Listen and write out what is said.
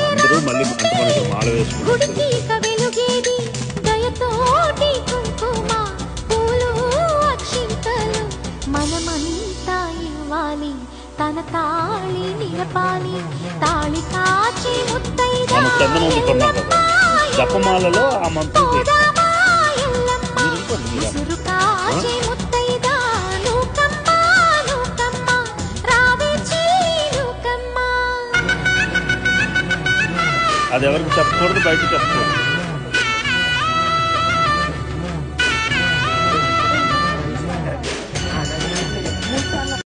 అందరూ మళ్ళీ మాల వేసుకుంటారు. మనమంతా ఇవ్వాలి తన తాళి నిలపాలి తాళి కాచి ముత్తైదా మనం చందనం అందుకున్నాం కదా జపమాలలో ఆ మంత్రం ముసురు కాచి ముత్తైదా నూకమ్మ నూకమ్మ రావే చెల్లి నూకమ్మ. అది ఎవరికి చెప్పకూడదు, బయట చెప్పకూడదు.